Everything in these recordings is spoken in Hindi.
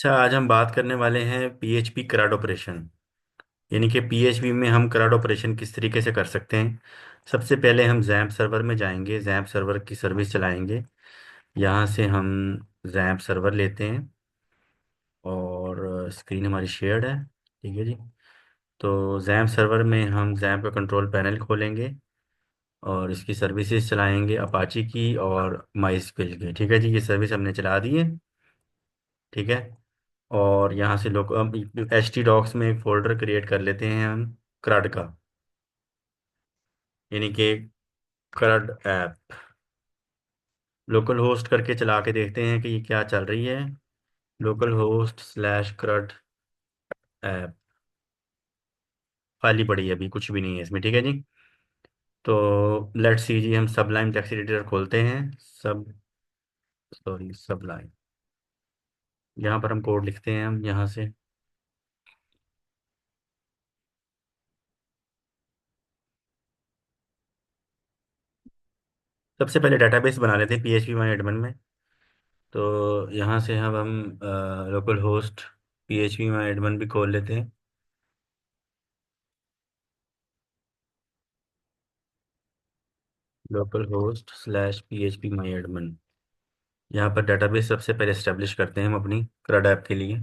अच्छा, आज हम बात करने वाले हैं पीएचपी CRUD ऑपरेशन। यानी कि पीएचपी में हम CRUD ऑपरेशन किस तरीके से कर सकते हैं। सबसे पहले हम जैम्प सर्वर में जाएंगे, जैम्प सर्वर की सर्विस चलाएंगे। यहाँ से हम जैम्प सर्वर लेते हैं और स्क्रीन हमारी शेयर्ड है। ठीक है जी। तो जैम्प सर्वर में हम जैम्प का कंट्रोल पैनल खोलेंगे और इसकी सर्विसेज चलाएंगे अपाची की और माइस्क्विल की। ठीक है जी, ये सर्विस हमने चला दी है। ठीक है। और यहाँ से लोग एच टी डॉक्स में एक फोल्डर क्रिएट कर लेते हैं हम CRUD का, यानी कि CRUD ऐप। लोकल होस्ट करके चला के देखते हैं कि ये क्या चल रही है। Local host slash CRUD app खाली पड़ी है, अभी कुछ भी नहीं है इसमें। ठीक है जी। तो लेट्स सी जी, हम सबलाइम टेक्स्ट एडिटर खोलते हैं। सब सबलाइम, यहाँ पर हम कोड लिखते हैं हम यहाँ से। सबसे पहले डेटाबेस बना लेते हैं PHP माई एडमिन में। तो यहाँ से हम लोकल होस्ट PHP माई एडमिन भी खोल लेते हैं। लोकल होस्ट स्लैश PHP माई एडमिन, यहाँ पर डेटाबेस सबसे पहले इस्टेब्लिश करते हैं हम अपनी CRUD ऐप के लिए।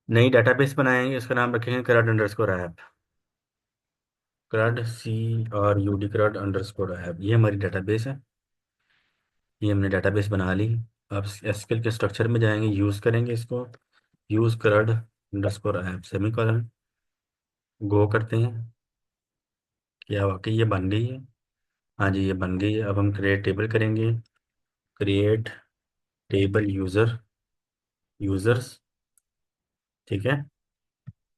नई डेटाबेस बनाएंगे, उसका नाम रखेंगे CRUD underscore app. CRUD CRUD CRUD underscore app, ये हमारी डेटाबेस है। ये हमने डेटाबेस बना ली। अब एसक्यूएल के स्ट्रक्चर में जाएंगे, यूज़ करेंगे इसको। Use CRUD underscore app semicolon, go करते हैं। क्या वाकई ये बन गई है? हाँ जी, ये बन गई है। अब हम क्रिएट टेबल करेंगे। Create table users. ठीक है।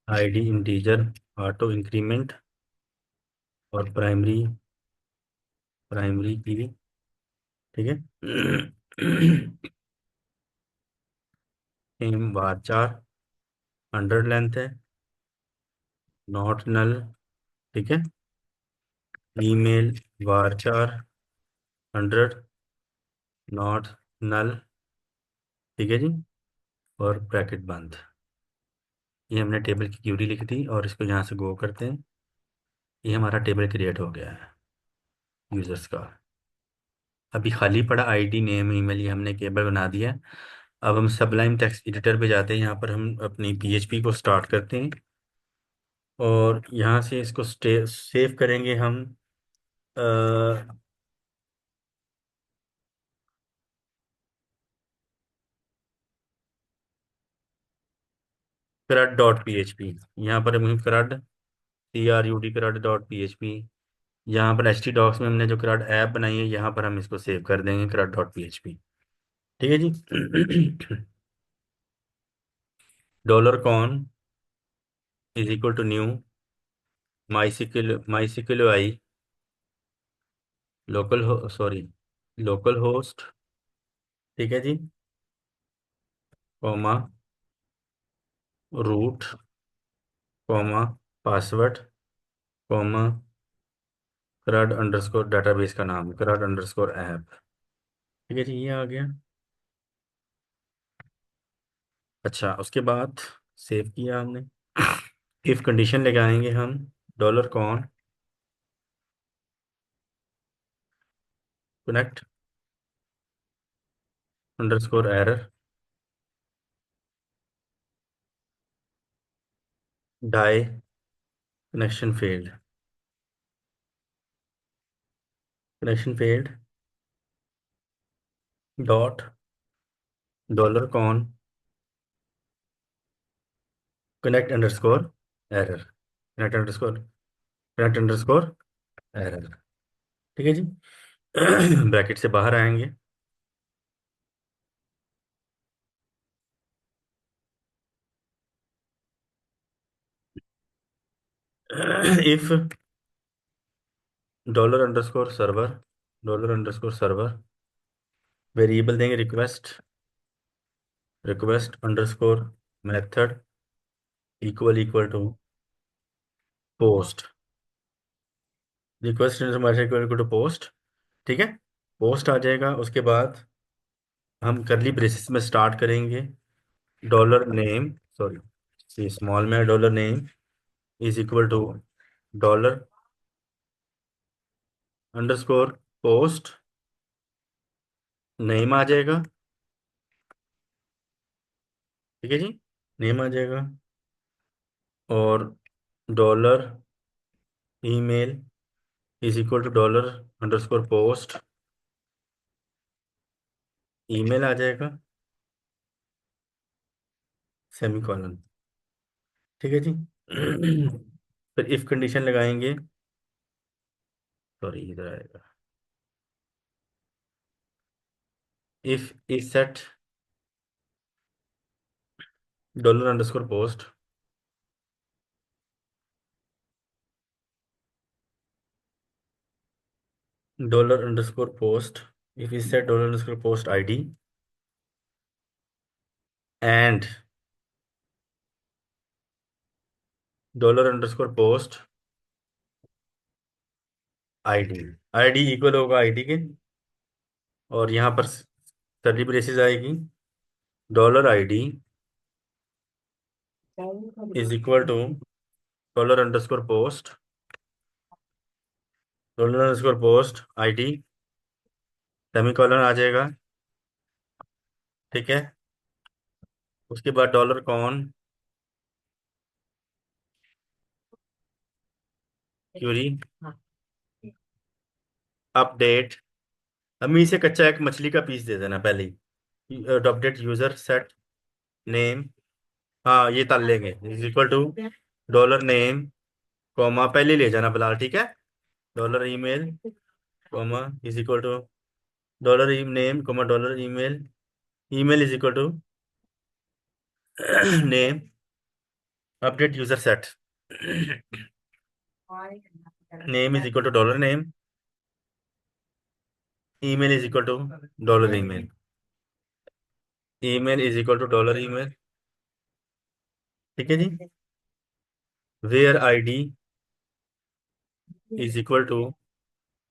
आईडी इंटीजर, ऑटो इंक्रीमेंट और प्राइमरी की। ठीक है। एम वार 4 100 लेंथ है, नॉट नल। ठीक है। Email var 4 100 not null. ठीक है जी। और ब्रैकेट बंद। ये हमने टेबल की क्यूरी लिख दी और इसको यहाँ से गो करते हैं। ये हमारा टेबल क्रिएट हो गया है यूजर्स का। अभी खाली पड़ा आईडी नेम ईमेल, ये हमने केबल बना दिया है। अब हम सबलाइम टेक्स्ट एडिटर पे जाते हैं, यहाँ पर हम अपनी पीएचपी को स्टार्ट करते हैं और यहाँ से इसको सेव करेंगे हम CRUD.php। यहाँ पर हम CRUD CRUD.php। यहाँ पर एच टी डॉक्स में हमने जो CRUD ऐप बनाई है, यहाँ पर हम इसको सेव कर देंगे CRUD.php। ठीक है जी। $Con is equal to new mysqli localhost sorry localhost. ठीक है जी। Comma root, comma password, comma CRUD underscore database का नाम CRUD अंडरस्कोर ऐप। ठीक है जी, ये आ गया। अच्छा, उसके बाद सेव किया हमने। इफ कंडीशन लगाएंगे हम $con connect underscore error die connection failed. Connection failed dot $con connect underscore error, connect underscore error. ठीक है जी। ब्रैकेट से बाहर आएंगे। इफ $सर्वर वेरिएबल देंगे request, request underscore method equal equal to post, request method equal equal to post. ठीक है, पोस्ट आ जाएगा। उसके बाद हम करली ब्रेसिस में स्टार्ट करेंगे, dollar name, sorry C small में dollar name is equal to dollar underscore post, name आ जाएगा। ठीक है जी, नेम आ जाएगा। और dollar email is equal to dollar underscore post, email आ जाएगा, सेमीकॉलन। ठीक है जी। फिर इफ कंडीशन लगाएंगे, सॉरी इधर आएगा, if is set dollar underscore post, dollar underscore post, if is set dollar underscore post ID and dollar underscore post ID, ID equal होगा आईडी के। और यहाँ पर करली ब्रेसेस आएगी, dollar ID is equal to dollar underscore post, dollar underscore post ID, semicolon आ जाएगा। ठीक है, उसके बाद डॉलर कॉन क्यूरी अपडेट, हमें इसे कच्चा एक मछली का पीस दे देना पहले ही, अपडेट यूजर सेट नेम, हाँ ये तल लेंगे, is equal to dollar name comma पहले ले जाना फिलहाल। ठीक है, dollar email comma is equal to dollar name comma dollar email, email is equal to name update user set, name is equal to dollar name, email is equal to dollar email, email is equal to dollar email. ठीक है जी, where ID is equal to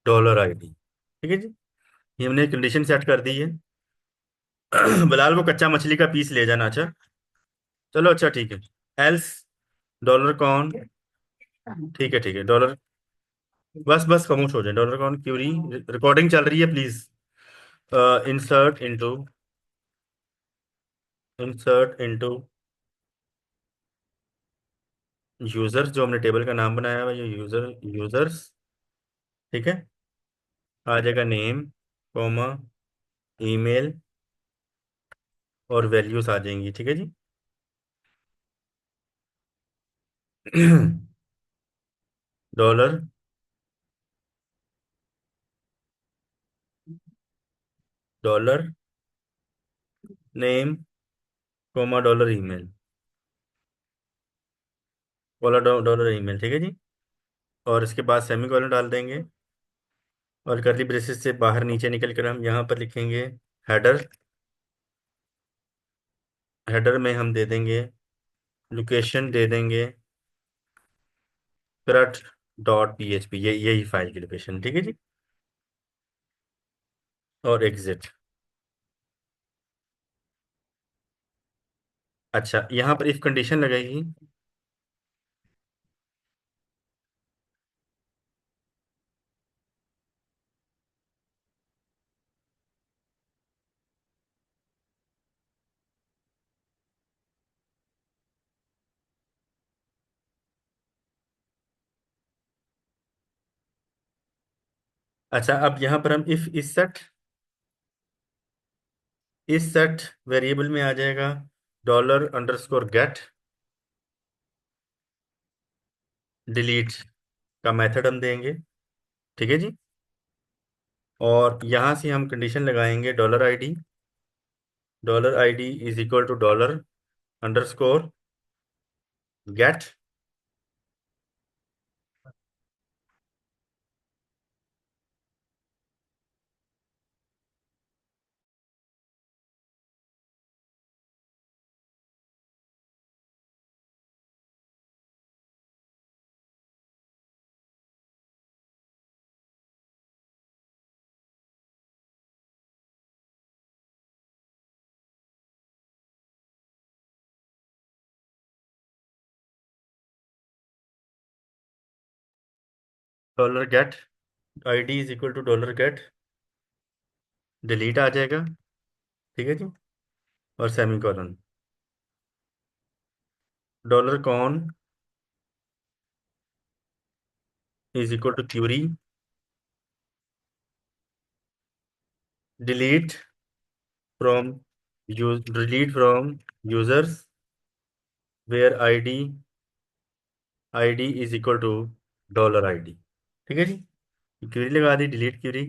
dollar ID. ठीक है जी, ये हमने कंडीशन सेट कर दी है। बिलाल वो कच्चा मछली का पीस ले जाना। अच्छा चलो, अच्छा ठीक है। एल्स डॉलर कॉन, ठीक है ठीक है, डॉलर, बस बस खामोश हो जाए, डॉलर कॉन क्यूरी, रिकॉर्डिंग चल रही है please. Insert into, insert into users, जो हमने टेबल का नाम बनाया हुआ है, ये यूजर यूजर्स। ठीक है, आ जाएगा नेम कॉमा ईमेल और वैल्यूज आ जाएंगी। ठीक है जी। Dollar dollar name comma dollar email, dollar dollar email. ठीक है जी, और इसके बाद सेमीकोलन डाल देंगे। और करली ब्रेसेस से बाहर नीचे निकल कर हम यहाँ पर लिखेंगे हेडर, हेडर में हम दे देंगे, लोकेशन दे देंगे करट डॉट पी एच पी, ये यही फाइल की लोकेशन। ठीक है जी, और एग्जिट। अच्छा, यहाँ पर इफ कंडीशन लगेगी। अच्छा, अब यहाँ पर हम इस सेट वेरिएबल में आ जाएगा डॉलर अंडरस्कोर गेट डिलीट का मेथड हम देंगे। ठीक है जी, और यहाँ से हम कंडीशन लगाएंगे dollar ID is equal to dollar underscore get dollar get ID is equal to dollar get delete आ जाएगा। ठीक है जी। और semicolon, dollar con is equal to query delete from use delete from users where ID is equal to dollar ID. ठीक है जी। क्यूरी लगा दी, डिलीट क्यूरी।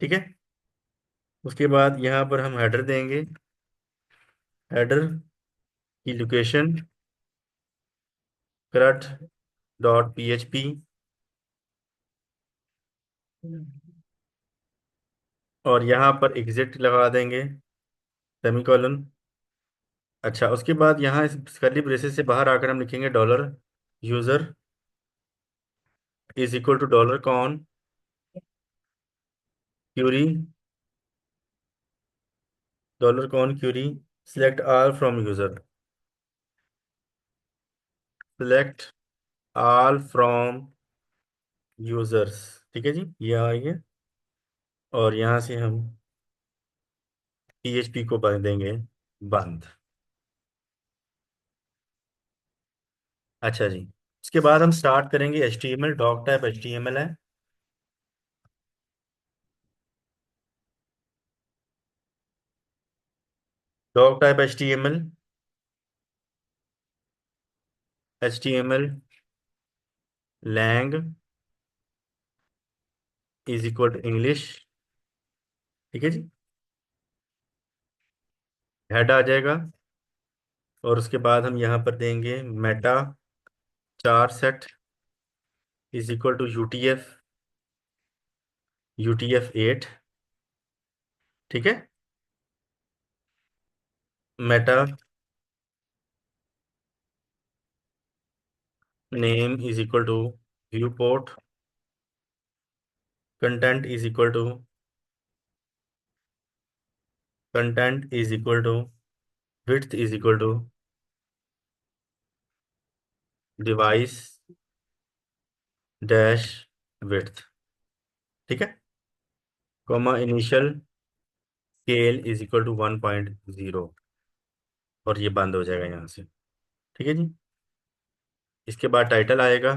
ठीक है। उसके बाद यहाँ पर हम हेडर देंगे। हेडर की location crud dot P H P, और यहाँ पर एग्जिट लगा देंगे, सेमीकोलन। अच्छा, उसके बाद यहाँ इस कर्ली ब्रेसेस से बाहर आकर हम लिखेंगे dollar user is equal to dollar con query, dollar con query select all from user, select all from users. ठीक है जी, ये आएंगे। और यहाँ से हम पीएचपी को कर देंगे बंद। अच्छा जी। उसके बाद हम स्टार्ट करेंगे HTML, डॉक टाइप HTML है। Doc type HTML lang is equal to English. ठीक है जी। हेड आ जाएगा। और उसके बाद हम यहाँ पर देंगे मेटा चार set is equal to UTF-8। ठीक है। Meta name is equal to viewport, content is equal to content is equal to width is equal to device dash width. ठीक है। Comma initial scale is equal to 1.0, और ये बंद हो जाएगा यहाँ से। ठीक है जी। इसके बाद टाइटल आएगा।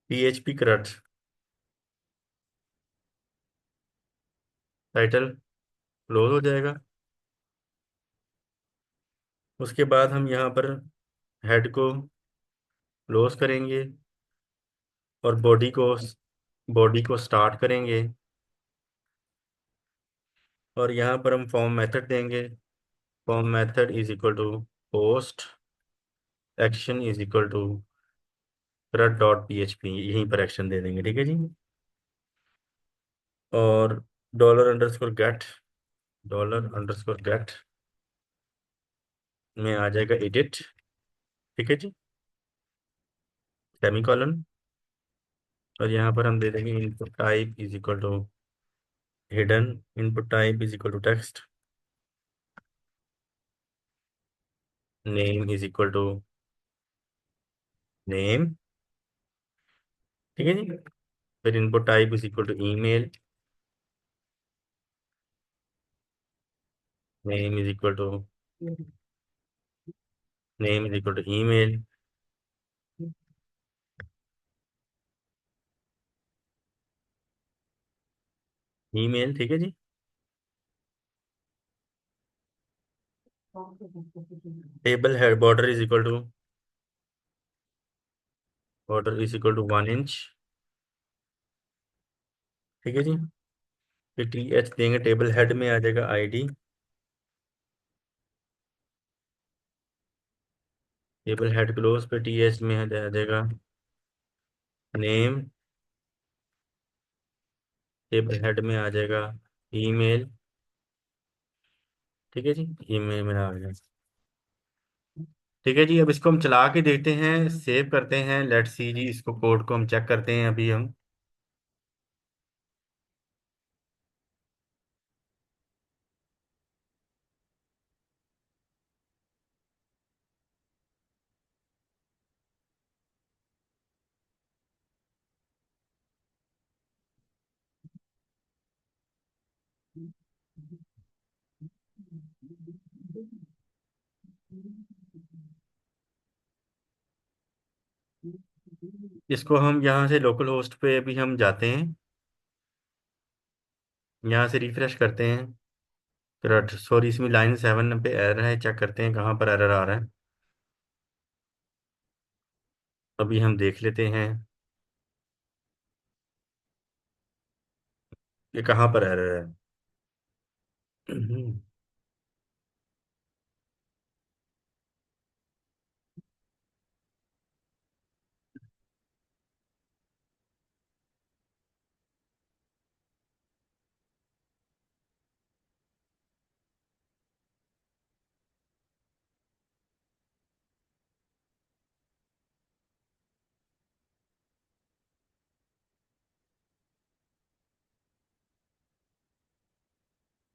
PHP करट टाइटल क्लोज हो जाएगा। उसके बाद हम यहाँ पर हेड को क्लोज करेंगे और बॉडी को स्टार्ट करेंगे। और यहाँ पर हम फॉर्म मेथड देंगे। Form method is equal to post action is equal to crud dot PHP, यहीं पर एक्शन दे देंगे। ठीक है जी। और डॉलर अंडरस्कोर गेट में आ जाएगा एडिट। ठीक है जी। सेमीकोलन। और यहाँ पर हम दे देंगे input type is equal to hidden, input type is equal to text, name is equal to name. ठीक है जी। फिर input type is equal to email, name is equal to name is equal to email. Email. ठीक है जी। Table head border is equal to 1 inch. ठीक है जी। फिर TH देंगे, टेबल हेड में आ जाएगा आईडी, टेबल हेड क्लोज पे TH में आ जाएगा नेम, टेबल हेड में आ जाएगा ईमेल, ठीक है जी, ये मेरा आ गया। ठीक है जी, अब इसको हम चला के देखते हैं, सेव करते हैं, लेट्स सी जी, इसको कोड को हम चेक करते हैं अभी हम। इसको हम यहाँ से लोकल होस्ट पे अभी हम जाते हैं, यहाँ से रिफ्रेश करते हैं। करंट, सॉरी, इसमें लाइन 7 पे एरर है, चेक करते हैं कहाँ पर एरर आ रहा है। अभी हम देख लेते हैं कि कहाँ पर एरर है।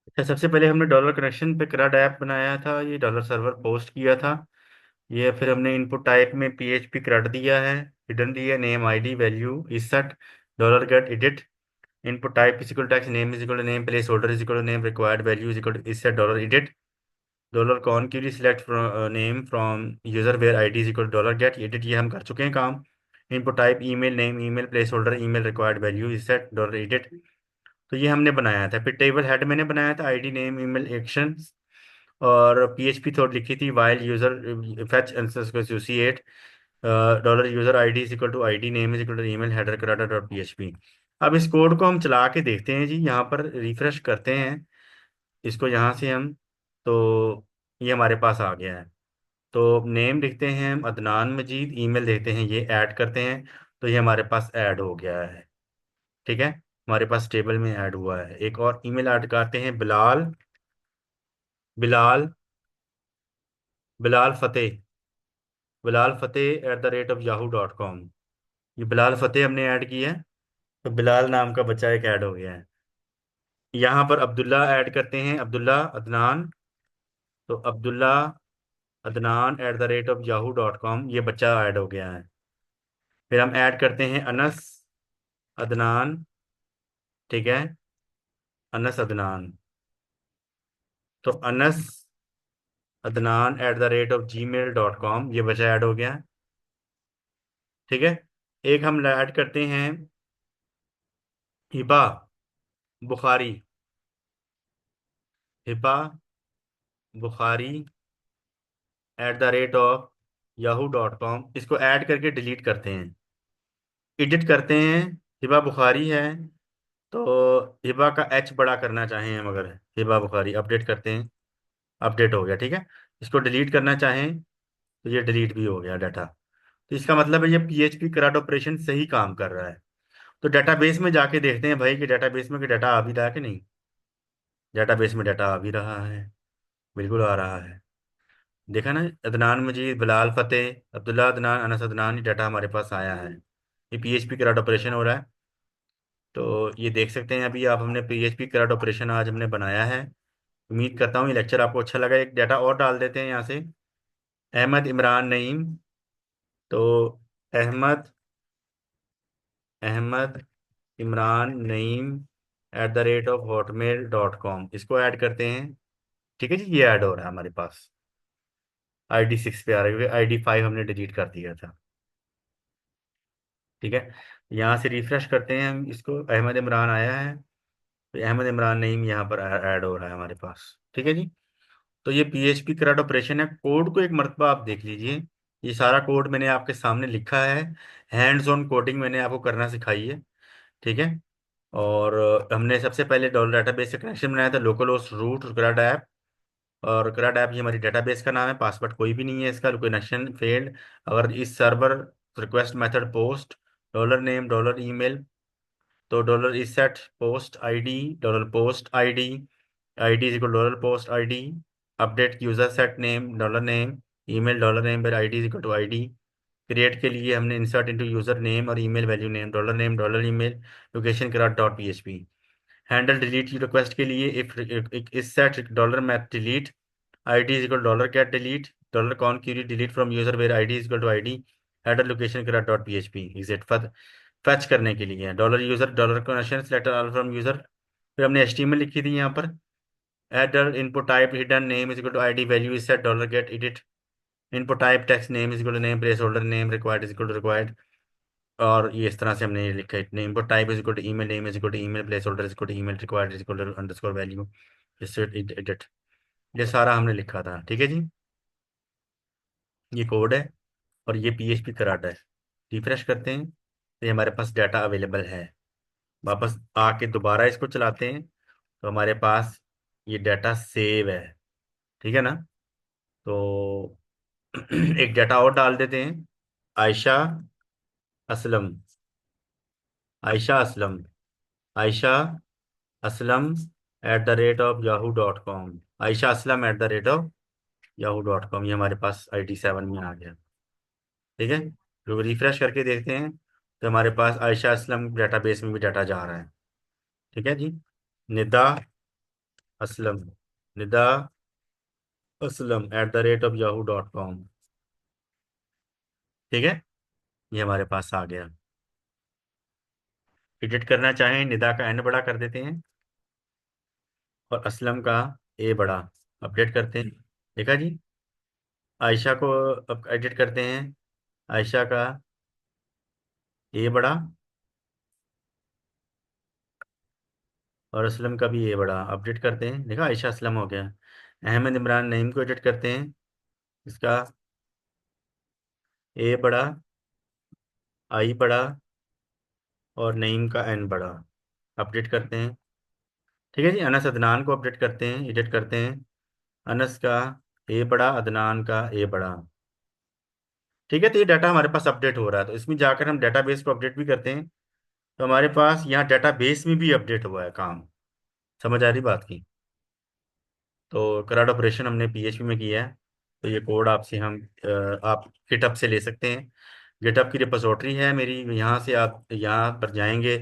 अच्छा, सबसे पहले हमने डॉलर कनेक्शन पे CRUD ऐप बनाया था, ये डॉलर सर्वर पोस्ट किया था। ये फिर हमने इनपुट टाइप में PHP CRUD दिया है, हिडन दिया, name ID value is set, dollar get edit, input type is equal text, name is equal to name, placeholder is equal to name, required value is equal to is set dollar edit, dollar con query select name from user where ID is equal dollar get edit, ये हम कर चुके हैं काम। Input type email name, email place holder, email required value is set dollar edit. तो ये हमने बनाया था। फिर टेबल हेड मैंने बनाया था, आईडी नेम ईमेल एक्शन, और PHP थोड़ी लिखी थी, while user fetch associate dollar user ID is equal to ID name is equal to email header कराटा डॉट PHP। अब इस कोड को हम चला के देखते हैं जी, यहाँ पर रिफ्रेश करते हैं इसको, यहाँ से हम, तो ये हमारे पास आ गया है। तो नेम लिखते हैं हम अदनान मजीद, ईमेल देते हैं, ये ऐड करते हैं, तो ये हमारे पास ऐड हो गया है। ठीक है, हमारे पास टेबल में ऐड हुआ है। एक और ईमेल ऐड करते हैं, बिलाल, बिलाल, बिलाल फतेह, बिलाल फतेह @yahoo.com। ये बिलाल फतेह हमने ऐड किया है, तो बिलाल नाम का बच्चा एक ऐड हो गया है। यहाँ पर अब्दुल्ला ऐड करते हैं, अब्दुल्ला अदनान, तो अब्दुल्ला अदनान @yahoo.com, ये बच्चा ऐड हो गया है। फिर हम ऐड करते हैं अनस अदनान। ठीक है, अनस अदनान, तो अनस अदनान @gmail.com, ये बच्चा ऐड हो गया है। ठीक है, एक हम ऐड करते हैं हिबा बुखारी, हिबा बुखारी @yahoo.com, इसको ऐड करके डिलीट करते हैं, एडिट करते हैं। हिबा बुखारी है, तो हिबा का H बड़ा करना चाहें हम, अगर हिबा बुखारी अपडेट करते हैं, अपडेट हो गया। ठीक है, इसको डिलीट करना चाहें तो ये डिलीट भी हो गया डाटा। तो इसका मतलब है ये PHP CRUD ऑपरेशन सही काम कर रहा है। तो डेटाबेस में जाके देखते हैं भाई कि डेटाबेस में कि डाटा आ भी रहा है कि नहीं। डेटाबेस में डाटा आ भी रहा है, बिल्कुल आ रहा है। देखा ना, अदनान मजीद, बिलाल फतेह, अब्दुल्ला अदनान, अनस अदनान, ये डाटा हमारे पास आया है। ये PHP CRUD ऑपरेशन हो रहा है। तो ये देख सकते हैं अभी आप, हमने PHP CRUD ऑपरेशन आज हमने बनाया है। उम्मीद करता हूँ ये लेक्चर आपको अच्छा लगा। एक डाटा और डाल देते हैं यहाँ से, अहमद इमरान नईम, तो अहमद, अहमद इमरान नईम @hotmail.com, इसको ऐड करते हैं। ठीक है जी, ये ऐड हो रहा है हमारे पास। ID 6 पे आ रही है, ID 5 हमने डिलीट कर दिया था। ठीक है, यहाँ से रिफ्रेश करते हैं हम इसको, अहमद इमरान आया है, तो अहमद इमरान नईम यहाँ पर ऐड हो रहा है हमारे पास। ठीक है जी, तो ये PHP CRUD ऑपरेशन है। कोड को एक मरतबा आप देख लीजिए, ये सारा कोड मैंने आपके सामने लिखा है, हैंड्स ऑन कोडिंग मैंने आपको करना सिखाई है। ठीक है, और हमने सबसे पहले डॉलर डाटाबेस से कनेक्शन बनाया था, localhost root CRUD app, और CRUD ऐप ये हमारी डेटाबेस का नाम है, पासवर्ड कोई भी नहीं है इसका, कनेक्शन फेल्ड। अगर इस server request method post dollar name dollar email, तो dollar is set post ID, dollar post ID, ID is equal to dollar post ID, update user set name dollar name, email dollar name पर ID is equal to ID। Create के लिए हमने इंसर्ट इनटू यूजर नेम और email value name dollar email location crud dot PHP। Handle delete request के लिए is set dollar math delete ID is equal dollar get delete dollar con query delete from user where ID is equal to ID। Header location करा डॉट PHP एग्जिट फैच करने के लिए dollar user dollar connection select all from user. फिर हमने HTML लिखी थी यहाँ पर। Header input type hidden name is equal to ID value is set dollar get edit input type text name is equal to name placeholder name required is equal to required. और ये इस तरह से हमने ये लिखा है input type is equal to email name is equal to email placeholder is equal to email required is equal to underscore value edit. ये सारा हमने लिखा था, ठीक है जी। ये कोड है और ये PHP कराटा है। रिफ्रेश करते हैं तो ये हमारे पास डाटा अवेलेबल है। वापस आके दोबारा इसको चलाते हैं तो हमारे पास ये डाटा सेव है, ठीक है ना। तो एक डाटा और डाल देते हैं। Ayesha Aslam, Ayesha Aslam, Ayesha Aslam @yahu.com, Ayesha Aslam @yahu.com। ये हमारे पास ID 7 में आ गया, ठीक है। तो रिफ्रेश करके देखते हैं तो हमारे पास आयशा असलम डेटाबेस में भी डाटा जा रहा है, ठीक है जी। निदा असलम, निदा असलम @yahu.com, ठीक है। ये हमारे पास आ गया। एडिट करना चाहें निदा का N बड़ा कर देते हैं और असलम का A बड़ा, अपडेट करते हैं। देखा जी। आयशा को अब एडिट करते हैं, आयशा का A बड़ा और असलम का भी A बड़ा, अपडेट करते हैं। देखा आयशा असलम हो गया। अहमद इमरान नईम को एडिट करते हैं, इसका A बड़ा, I बड़ा और नईम का N बड़ा, अपडेट करते हैं। ठीक है जी। अनस अदनान को अपडेट करते हैं, एडिट करते हैं। अनस का A बड़ा, अदनान का A बड़ा, ठीक है। तो ये डाटा हमारे पास अपडेट हो रहा है। तो इसमें जाकर हम डेटाबेस को अपडेट भी करते हैं तो हमारे पास यहाँ डेटाबेस में भी अपडेट हुआ है काम। समझ आ रही बात की। तो करंट ऑपरेशन हमने PHP में किया है। तो ये कोड आपसे हम आप गिटहब से ले सकते हैं। गिटहब की रिपोजिटरी है मेरी, यहाँ से आप यहाँ पर जाएंगे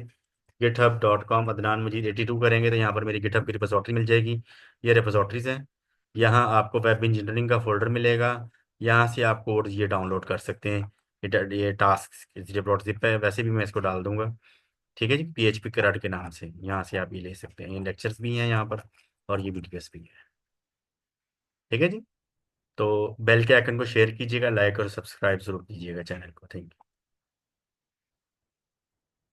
github.com अदनान मजीद 82 करेंगे तो यहाँ पर मेरी गिटहब की रिपोजिटरी मिल जाएगी। ये रिपोजिटरीज हैं। यहाँ आपको वेब इंजीनियरिंग का फोल्डर मिलेगा। यहाँ से आप कोड ये डाउनलोड कर सकते हैं। ये टास्क रिपोजिटरी पे वैसे भी मैं इसको डाल दूंगा, ठीक है जी। PHP कराट के नाम से यहाँ से आप ये ले सकते हैं। ये लेक्चर्स भी हैं यहाँ पर और ये वीडियोस भी है, ठीक है जी। तो बेल के आइकन को शेयर कीजिएगा, लाइक और सब्सक्राइब जरूर कीजिएगा चैनल को। Thank you.